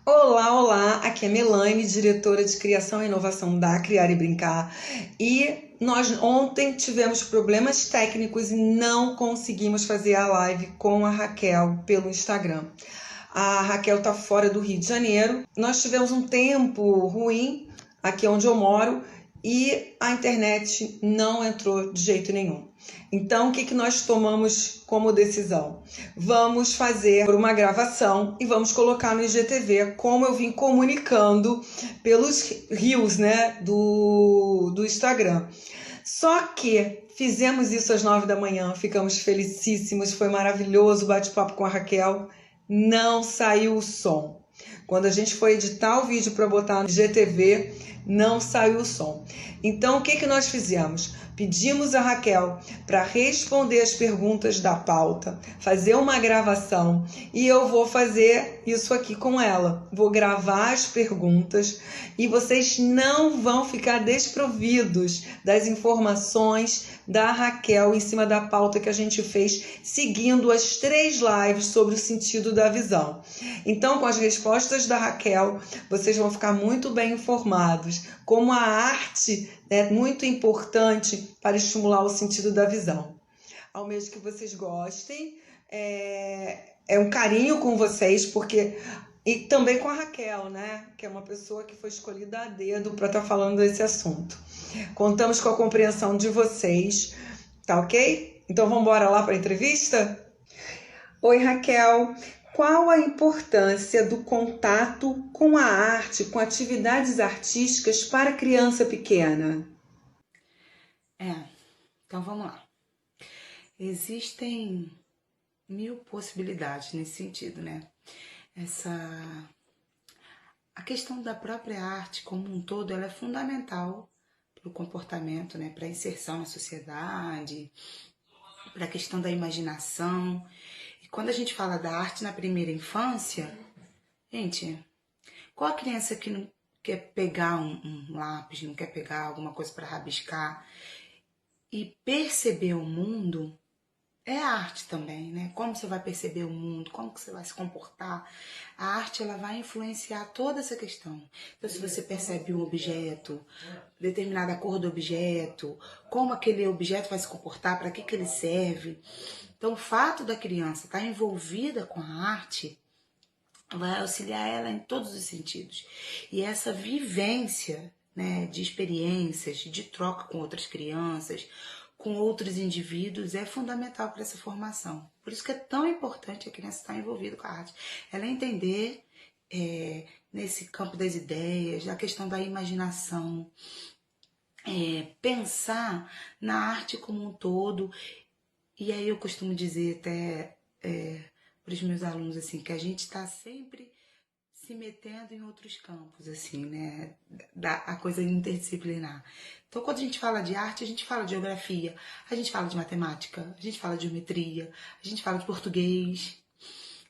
Olá, olá, aqui é Melanie, diretora de Criação e Inovação da Criar e Brincar. E nós ontem tivemos problemas técnicos e não conseguimos fazer a live com a Raquel pelo Instagram. A Raquel está fora do Rio de Janeiro. Nós tivemos um tempo ruim aqui onde eu moro e a internet não entrou de jeito nenhum. Então, o que nós tomamos como decisão? Vamos fazer uma gravação e vamos colocar no IGTV, como eu vim comunicando pelos rios, né, do Instagram. Só que fizemos isso às 9 da manhã, ficamos felicíssimos, foi maravilhoso o bate-papo com a Raquel, não saiu o som. Quando a gente foi editar o vídeo para botar no IGTV, não saiu o som. Então, o que nós fizemos? Pedimos a Raquel para responder as perguntas da pauta, fazer uma gravação e eu vou fazer isso aqui com ela. Vou gravar as perguntas e vocês não vão ficar desprovidos das informações da Raquel em cima da pauta que a gente fez, seguindo as 3 lives sobre o sentido da visão. Então, com as respostas da Raquel, vocês vão ficar muito bem informados como a arte é muito importante para estimular o sentido da visão. Ao mesmo que vocês gostem, é um carinho com vocês, porque e também com a Raquel, né? Que é uma pessoa que foi escolhida a dedo para estar falando desse assunto. Contamos com a compreensão de vocês, tá ok? Então vamos embora lá para a entrevista? Oi, Raquel. Qual a importância do contato com a arte, com atividades artísticas para a criança pequena? Então vamos lá. Existem mil possibilidades nesse sentido, né? A questão da própria arte como um todo, ela é fundamental para o comportamento, né? Para a inserção na sociedade, para a questão da imaginação. E quando a gente fala da arte na primeira infância, gente, qual a criança que não quer pegar um lápis, não quer pegar alguma coisa para rabiscar e perceber o mundo? É arte também, né? Como você vai perceber o mundo, como que você vai se comportar. A arte, ela vai influenciar toda essa questão. Então, se você percebe um objeto, determinada cor do objeto, como aquele objeto vai se comportar, para que ele serve. Então, o fato da criança estar envolvida com a arte vai auxiliar ela em todos os sentidos. E essa vivência, né, de experiências, de troca com outras crianças, com outros indivíduos, é fundamental para essa formação. Por isso que é tão importante a criança estar envolvida com a arte. Ela entender nesse campo das ideias, a questão da imaginação, pensar na arte como um todo. E aí eu costumo dizer até para os meus alunos assim, que a gente está sempre se metendo em outros campos, assim, né? A coisa interdisciplinar. Então, quando a gente fala de arte, a gente fala de geografia, a gente fala de matemática, a gente fala de geometria, a gente fala de português,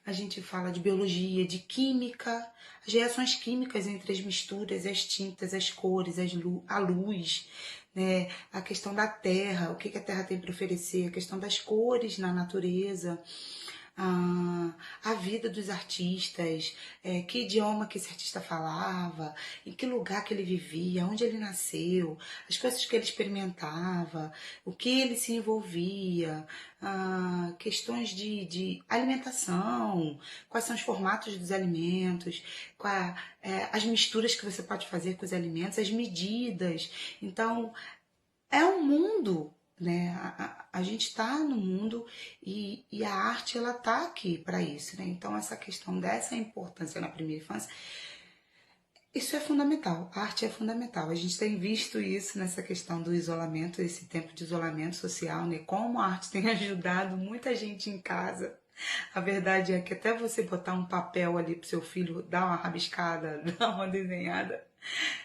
a gente fala de biologia, de química, as reações químicas entre as misturas, as tintas, as cores, a luz, né? A questão da terra, o que a terra tem para oferecer, a questão das cores na natureza, a vida dos artistas, que idioma que esse artista falava, em que lugar que ele vivia, onde ele nasceu, as coisas que ele experimentava, o que ele se envolvia, questões de alimentação, quais são os formatos dos alimentos, as misturas que você pode fazer com os alimentos, as medidas. Então, é um mundo, né? A gente está no mundo e a arte, ela tá aqui para isso, né? Então, essa questão dessa importância na primeira infância, isso é fundamental. A arte é fundamental. A gente tem visto isso nessa questão do isolamento, esse tempo de isolamento social, né? Como a arte tem ajudado muita gente em casa. A verdade é que até você botar um papel ali pro seu filho, dar uma rabiscada, dar uma desenhada,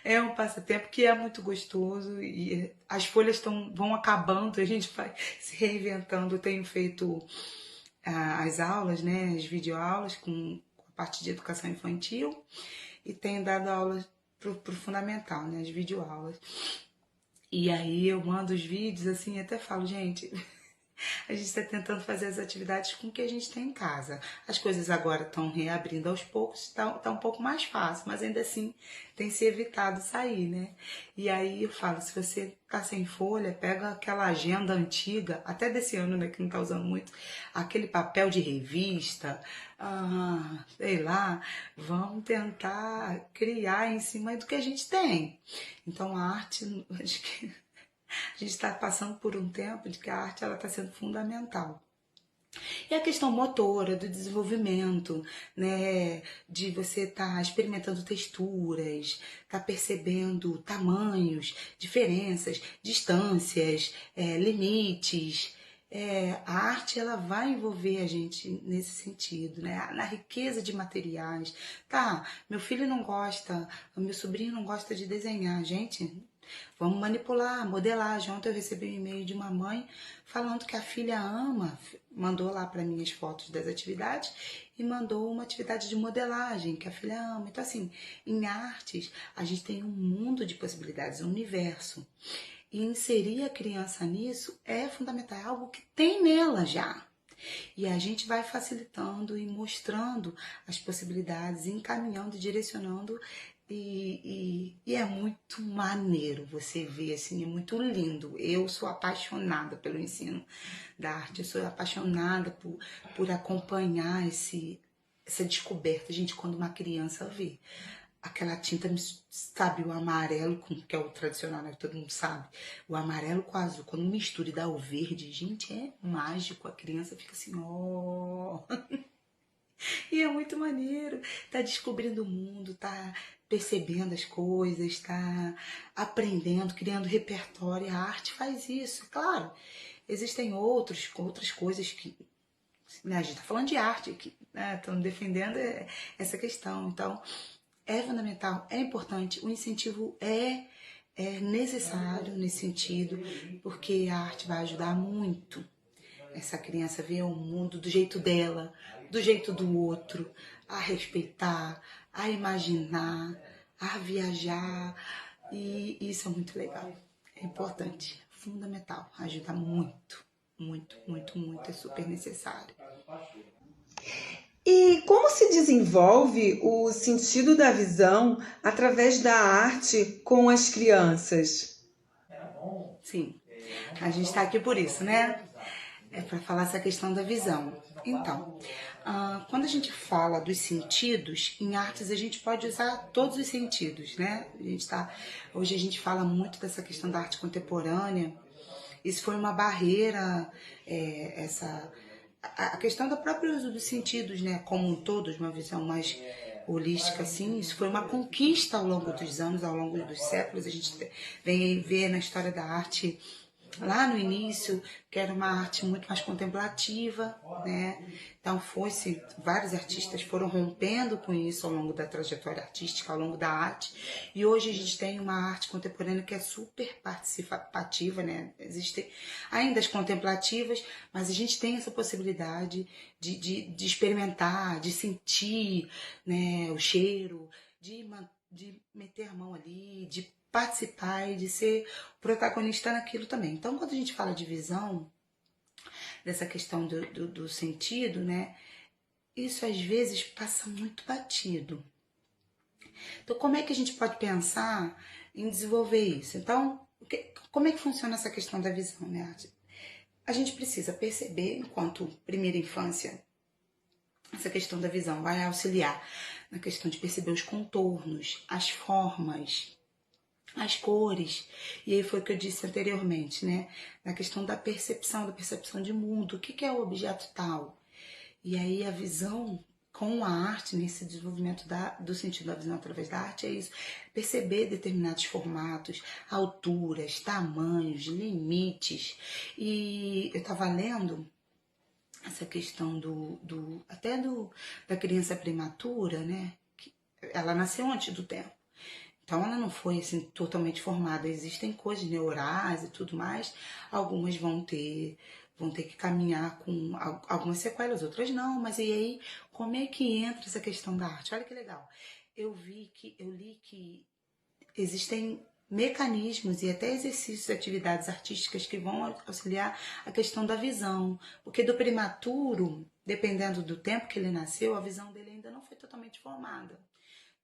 é um passatempo que é muito gostoso e as folhas vão acabando, a gente vai se reinventando. Eu tenho feito as aulas, né, as videoaulas com a parte de educação infantil e tenho dado aulas pro fundamental, né, as videoaulas. E aí eu mando os vídeos assim, até falo, gente, A gente está tentando fazer as atividades com o que a gente tem em casa. As coisas agora estão reabrindo aos poucos, tá um pouco mais fácil, mas ainda assim tem se evitado sair, né? E aí eu falo, se você tá sem folha, pega aquela agenda antiga, até desse ano, né, que não tá usando muito, aquele papel de revista, sei lá, vamos tentar criar em cima do que a gente tem. Então a arte, acho que a gente está passando por um tempo de que a arte está sendo fundamental. E a questão motora, do desenvolvimento, né? De você estar experimentando texturas, estar percebendo tamanhos, diferenças, distâncias, limites. A arte ela vai envolver a gente nesse sentido, né? Na riqueza de materiais. Tá, meu filho não gosta, meu sobrinho não gosta de desenhar. Gente, vamos manipular, modelagem. Ontem eu recebi um e-mail de uma mãe falando que a filha ama, mandou lá para mim as fotos das atividades e mandou uma atividade de modelagem que a filha ama. Então, assim, em artes, a gente tem um mundo de possibilidades, um universo. E inserir a criança nisso é fundamental, é algo que tem nela já. E a gente vai facilitando e mostrando as possibilidades, encaminhando, direcionando e é muito maneiro você ver, assim, é muito lindo. Eu sou apaixonada pelo ensino da arte, eu sou apaixonada por acompanhar essa descoberta. Gente, quando uma criança vê aquela tinta, sabe, o amarelo, que é o tradicional, né? Todo mundo sabe. O amarelo com o azul, quando mistura e dá o verde, gente, é mágico. A criança fica assim, ó. E é muito maneiro. Tá descobrindo o mundo, tá percebendo as coisas, tá aprendendo, criando repertório. A arte faz isso, é claro. Existem outras coisas que, né, a gente tá falando de arte aqui, né? Estamos defendendo essa questão. Então, é fundamental, é importante, o incentivo é necessário nesse sentido, porque a arte vai ajudar muito essa criança a ver o mundo do jeito dela, do jeito do outro, a respeitar, a imaginar, a viajar, e isso é muito legal, é importante, fundamental, ajuda muito, muito, muito, muito, é super necessário. E como se desenvolve o sentido da visão através da arte com as crianças? Sim, a gente está aqui por isso, né? É para falar essa questão da visão. Então, quando a gente fala dos sentidos, em artes a gente pode usar todos os sentidos, né? Hoje a gente fala muito dessa questão da arte contemporânea. Isso foi uma barreira, a questão do próprio uso dos sentidos, né? Como um todo, de uma visão mais holística, assim, isso foi uma conquista ao longo dos anos, ao longo dos séculos. A gente vem ver na história da arte lá no início, que era uma arte muito mais contemplativa, né? Então vários artistas foram rompendo com isso ao longo da trajetória artística, ao longo da arte, e hoje a gente tem uma arte contemporânea que é super participativa, né? Existem ainda as contemplativas, mas a gente tem essa possibilidade de experimentar, de sentir, né, o cheiro, de meter a mão ali, de participar e de ser protagonista naquilo também. Então, quando a gente fala de visão, dessa questão do sentido, né? Isso às vezes passa muito batido. Então, como é que a gente pode pensar em desenvolver isso? Então, como é que funciona essa questão da visão, né? A gente precisa perceber, enquanto primeira infância, essa questão da visão vai auxiliar na questão de perceber os contornos, as formas, as cores. E aí foi o que eu disse anteriormente, né? Na questão da percepção de mundo. O que é o objeto tal? E aí a visão com a arte, nesse desenvolvimento do sentido da visão através da arte, é isso. Perceber determinados formatos, alturas, tamanhos, limites. E eu estava lendo essa questão da criança prematura, né? Ela nasceu antes do tempo. Então ela não foi assim totalmente formada. Existem coisas neurais e tudo mais. Algumas vão ter que caminhar com algumas sequelas, outras não. Mas e aí, como é que entra essa questão da arte? Olha que legal. Eu li que existem mecanismos e até exercícios e atividades artísticas que vão auxiliar a questão da visão. Porque do prematuro, dependendo do tempo que ele nasceu, a visão dele ainda não foi totalmente formada.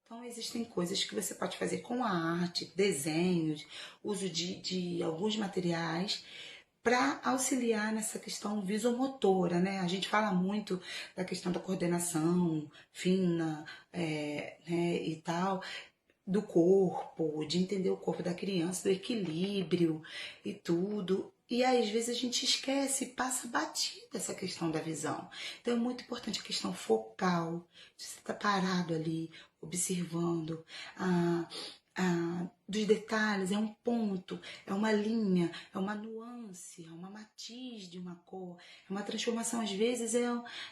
Então, existem coisas que você pode fazer com a arte, desenhos, uso de alguns materiais para auxiliar nessa questão visomotora, né? A gente fala muito da questão da coordenação fina, né, e tal, do corpo, de entender o corpo da criança, do equilíbrio e tudo. E aí, às vezes a gente esquece, passa batida essa questão da visão. Então é muito importante a questão focal, de você estar parado ali, observando dos detalhes, é um ponto, é uma linha, é uma nuance, é uma matiz de uma cor, é uma transformação, às vezes é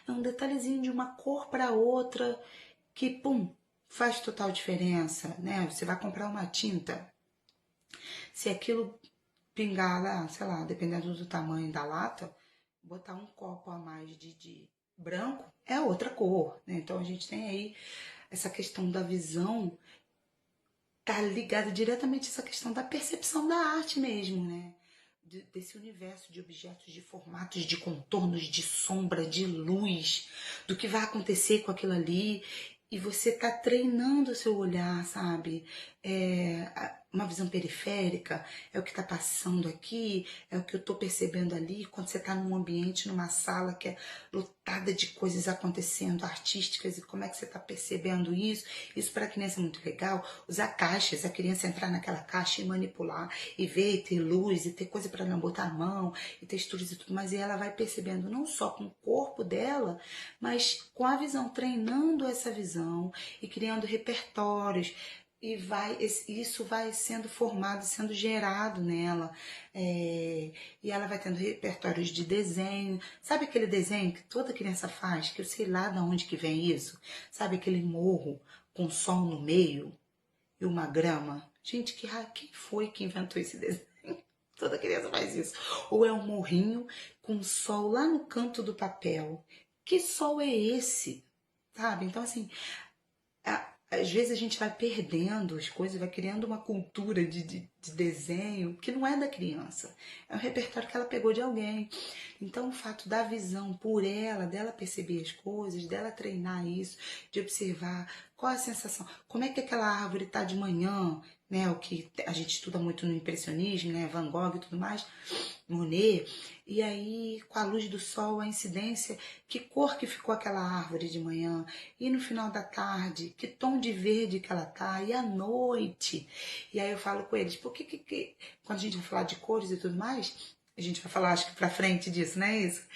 um detalhezinho de uma cor para outra que, pum, faz total diferença, né? Você vai comprar uma tinta, se aquilo pingar lá, sei lá, dependendo do tamanho da lata, botar um copo a mais de branco é outra cor, né? Então a gente tem aí essa questão da visão, tá ligada diretamente a essa questão da percepção da arte mesmo, né? Desse universo de objetos, de formatos, de contornos, de sombra, de luz, do que vai acontecer com aquilo ali. E você tá treinando o seu olhar, sabe? Uma visão periférica, é o que tá passando aqui, é o que eu tô percebendo ali. Quando você tá num ambiente, numa sala que é lotada de coisas acontecendo, artísticas, e como é que você tá percebendo isso? Isso para a criança é muito legal. Usar caixas, a criança entrar naquela caixa e manipular, e ver, e ter luz, e ter coisa para não botar a mão, e texturas e tudo mais. E ela vai percebendo não só com o corpo dela, mas com a visão, treinando essa visão e criando repertórios. E isso vai sendo formado, sendo gerado nela. E ela vai tendo repertórios de desenho. Sabe aquele desenho que toda criança faz, que eu sei lá de onde que vem isso? Sabe aquele morro com sol no meio e uma grama? Gente, quem foi que inventou esse desenho? Toda criança faz isso. Ou é um morrinho com sol lá no canto do papel. Que sol é esse? Sabe? Então, assim, às vezes a gente vai perdendo as coisas, vai criando uma cultura de desenho que não é da criança. É um repertório que ela pegou de alguém. Então, o fato da visão por ela, dela perceber as coisas, dela treinar isso, de observar qual a sensação, como é que aquela árvore está de manhã, né? O que a gente estuda muito no impressionismo, né? Van Gogh e tudo mais, Monet. E aí, com a luz do sol, a incidência, que cor que ficou aquela árvore de manhã, e no final da tarde, que tom de verde que ela tá, e à noite. E aí eu falo com eles, por que quando a gente vai falar de cores e tudo mais, a gente vai falar, acho que pra frente disso, não é isso?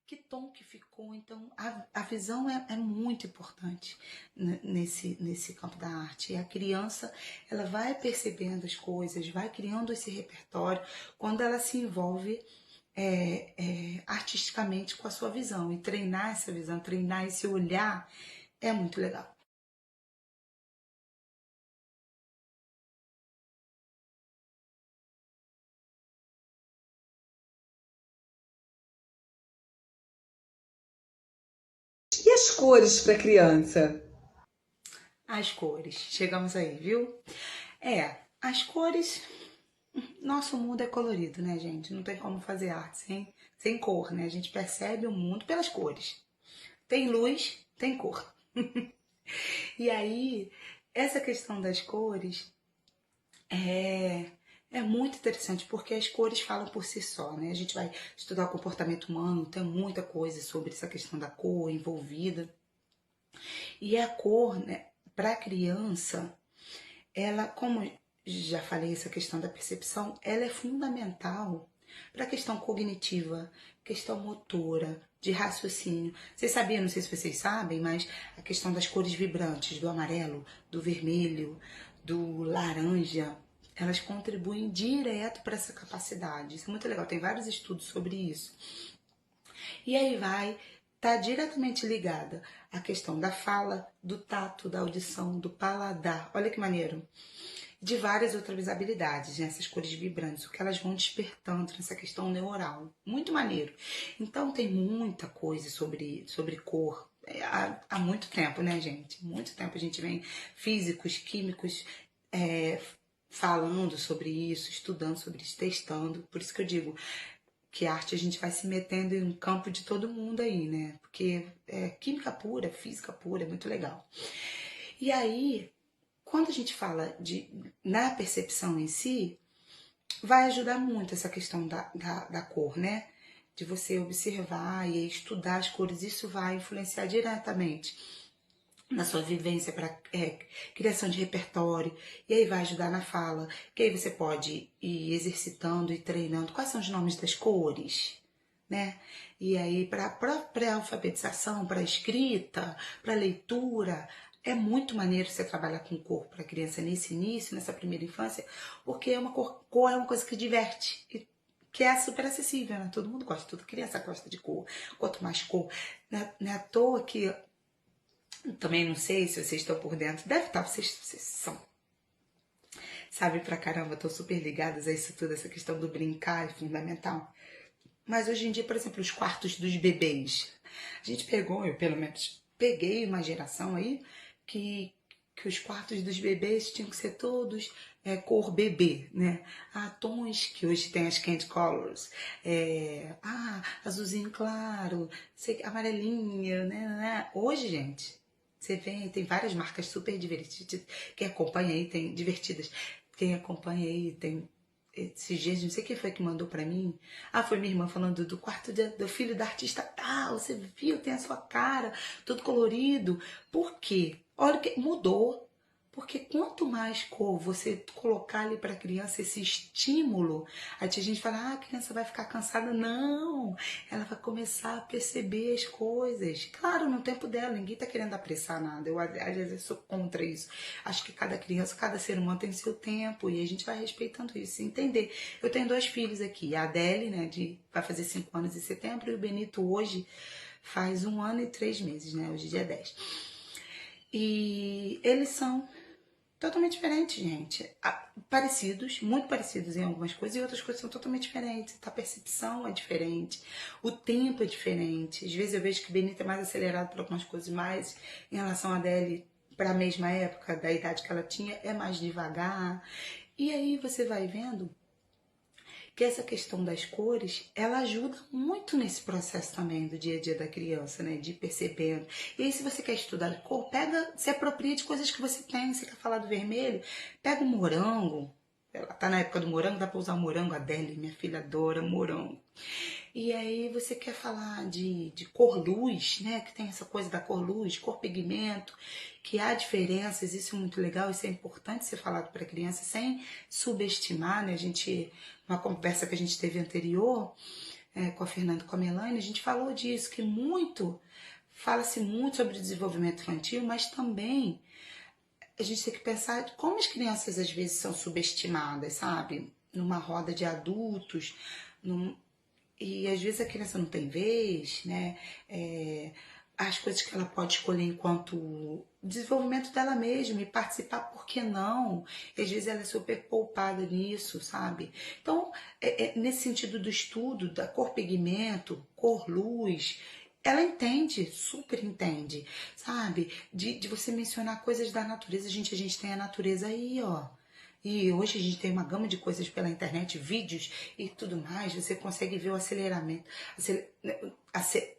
Que tom que ficou. Então, a visão é muito importante nesse campo da arte. E a criança, ela vai percebendo as coisas, vai criando esse repertório quando ela se envolve artisticamente com a sua visão. E treinar essa visão, treinar esse olhar é muito legal. E as cores para criança? As cores, chegamos aí, viu? As cores. Nosso mundo é colorido, né, gente? Não tem como fazer arte sem cor, né? A gente percebe o mundo pelas cores. Tem luz, tem cor. E aí, essa questão das cores é muito interessante, porque as cores falam por si só, né? A gente vai estudar o comportamento humano, tem muita coisa sobre essa questão da cor envolvida. E a cor, né, para a criança, ela, como já falei, essa questão da percepção, ela é fundamental para a questão cognitiva, questão motora, de raciocínio. Vocês sabiam, não sei se vocês sabem, mas a questão das cores vibrantes, do amarelo, do vermelho, do laranja, elas contribuem direto para essa capacidade. Isso é muito legal, tem vários estudos sobre isso. E aí vai tá diretamente ligada à questão da fala, do tato, da audição, do paladar. Olha que maneiro. De várias outras habilidades, né? Essas cores vibrantes, o que elas vão despertando nessa questão neural. Muito maneiro. Então tem muita coisa sobre cor. Há muito tempo, né, gente? Muito tempo a gente vem físicos, químicos falando sobre isso, estudando sobre isso, testando. Por isso que eu digo que arte a gente vai se metendo em um campo de todo mundo aí, né? Porque é química pura, física pura, é muito legal. E aí, quando a gente fala na percepção em si, vai ajudar muito essa questão da cor, né? De você observar e estudar as cores, isso vai influenciar diretamente na sua vivência para criação de repertório, e aí vai ajudar na fala, que aí você pode ir exercitando e treinando quais são os nomes das cores, né? E aí para pré-alfabetização, para escrita, para leitura, é muito maneiro você trabalhar com cor para criança nesse início, nessa primeira infância, porque é uma cor é uma coisa que diverte, que é super acessível, né? Todo mundo gosta, toda criança gosta de cor. Quanto mais cor, não é à toa que também não sei se vocês estão por dentro. Deve estar, vocês são. Sabe pra caramba, estão super ligadas a isso tudo, essa questão do brincar é fundamental. Mas hoje em dia, por exemplo, os quartos dos bebês. A gente pegou, eu pelo menos peguei uma geração aí que os quartos dos bebês tinham que ser todos cor bebê, né? Tons que hoje tem as candy colors. Azulzinho claro, amarelinho, né? Hoje, gente, você vê, tem várias marcas super divertidas. Quem acompanha aí tem divertidas. Quem acompanha aí tem esses dias, não sei quem foi que mandou pra mim. Foi minha irmã falando do quarto do filho da artista tal. Você viu, tem a sua cara, todo colorido. Por quê? Olha o que mudou. Porque quanto mais cor você colocar ali para a criança esse estímulo, aí a gente fala, a criança vai ficar cansada. Não, ela vai começar a perceber as coisas. Claro, no tempo dela, ninguém tá querendo apressar nada. Eu, às vezes, sou contra isso. Acho que cada criança, cada ser humano tem seu tempo e a gente vai respeitando isso, entender. Eu tenho 2 filhos aqui, a Adele, né, vai fazer 5 anos em setembro, e o Benito hoje faz 1 ano e 3 meses, né, hoje é dia 10. E eles são totalmente diferentes, gente. Parecidos, muito parecidos em algumas coisas, e outras coisas são totalmente diferentes. A percepção é diferente, o tempo é diferente. Às vezes eu vejo que o Benito é mais acelerado por algumas coisas, mas em relação a Adele, para a mesma época, da idade que ela tinha, é mais devagar. E aí você vai vendo que essa questão das cores, ela ajuda muito nesse processo também do dia a dia da criança, né? De ir percebendo. E aí, se você quer estudar cor, se apropria de coisas que você tem. Você quer falar do vermelho? Pega um morango. Ela tá na época do morango, dá pra usar o morango. A Adele, minha filha, adora morango. E aí você quer falar de cor luz, né? Que tem essa coisa da cor luz, cor pigmento, que há diferenças, isso é muito legal, isso é importante ser falado para a criança sem subestimar, né? Uma conversa que a gente teve anterior com a Fernanda e com a Melanie, a gente falou disso, que fala-se muito sobre desenvolvimento infantil, mas também a gente tem que pensar como as crianças às vezes são subestimadas, sabe? Numa roda de adultos, e às vezes a criança não tem vez, né? As coisas que ela pode escolher enquanto desenvolvimento dela mesma e participar, por que não? E às vezes ela é super poupada nisso, sabe? Então, nesse sentido do estudo, da cor pigmento, cor luz, ela entende, super entende, sabe? De você mencionar coisas da natureza, a gente tem a natureza aí, ó. E hoje a gente tem uma gama de coisas pela internet, vídeos e tudo mais. Você consegue ver o aceleramento,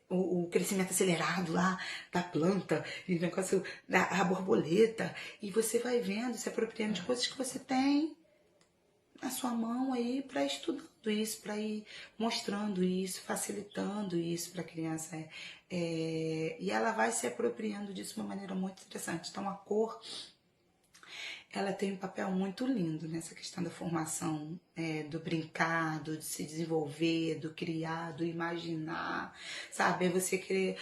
o crescimento acelerado lá da planta, e o negócio da borboleta. E você vai vendo, se apropriando de coisas que você tem na sua mão aí para estudando isso, para ir mostrando isso, facilitando isso para a criança. E ela vai se apropriando disso de uma maneira muito interessante. Então a cor, ela tem um papel muito lindo nessa questão da formação, do brincar, do se desenvolver, do criar, do imaginar, sabe? É você querer,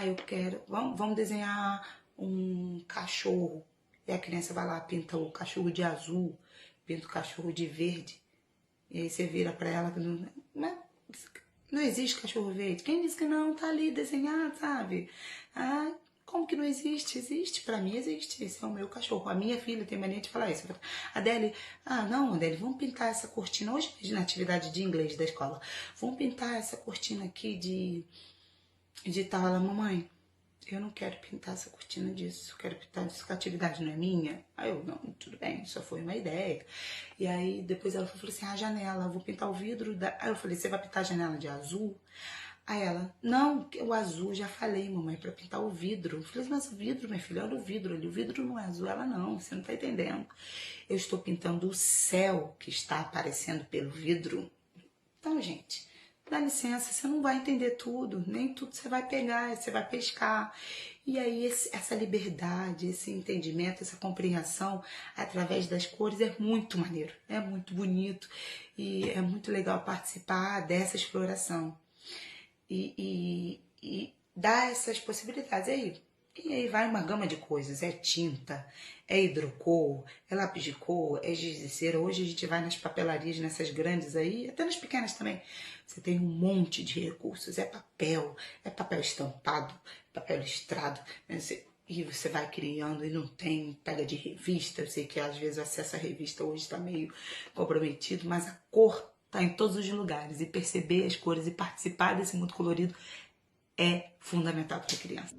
eu quero, vamos desenhar um cachorro, e a criança vai lá, pinta o cachorro de azul, pinta o cachorro de verde, e aí você vira pra ela, não existe cachorro verde. Quem disse que não? Tá ali desenhado, sabe? Como que não existe? Existe, pra mim existe. Esse é o meu cachorro. A minha filha tem mania de falar isso. Adele, não, Adele, vamos pintar essa cortina. Hoje, na atividade de inglês da escola, vamos pintar essa cortina aqui de tal. Ela, mamãe, eu não quero pintar essa cortina disso, eu quero pintar disso, que a atividade não é minha. Aí eu, não, tudo bem, só foi uma ideia. E aí depois ela falou assim, a janela, eu vou pintar o vidro da... Aí eu falei, você vai pintar a janela de azul? Aí ela, não, o azul, já falei, mamãe, pra pintar o vidro. Eu falei, mas o vidro, minha filha, olha o vidro ali, o vidro não é azul. Ela, não, você não tá entendendo. Eu estou pintando o céu que está aparecendo pelo vidro. Então, gente, dá licença, você não vai entender tudo, nem tudo você vai pegar, você vai pescar. E aí essa liberdade, esse entendimento, essa compreensão através das cores é muito maneiro, é muito bonito e é muito legal participar dessa exploração e dá essas possibilidades aí. E aí vai uma gama de coisas, é tinta, é hidrocor, é lápis de cor, é giz de cera. Hoje a gente vai nas papelarias, nessas grandes aí, até nas pequenas também. Você tem um monte de recursos, é papel estampado, papel listrado, né? E você vai criando e não tem, pega de revista. Eu sei que às vezes o acesso à revista hoje está meio comprometido, mas a cor está em todos os lugares. E perceber as cores e participar desse mundo colorido é fundamental para a criança.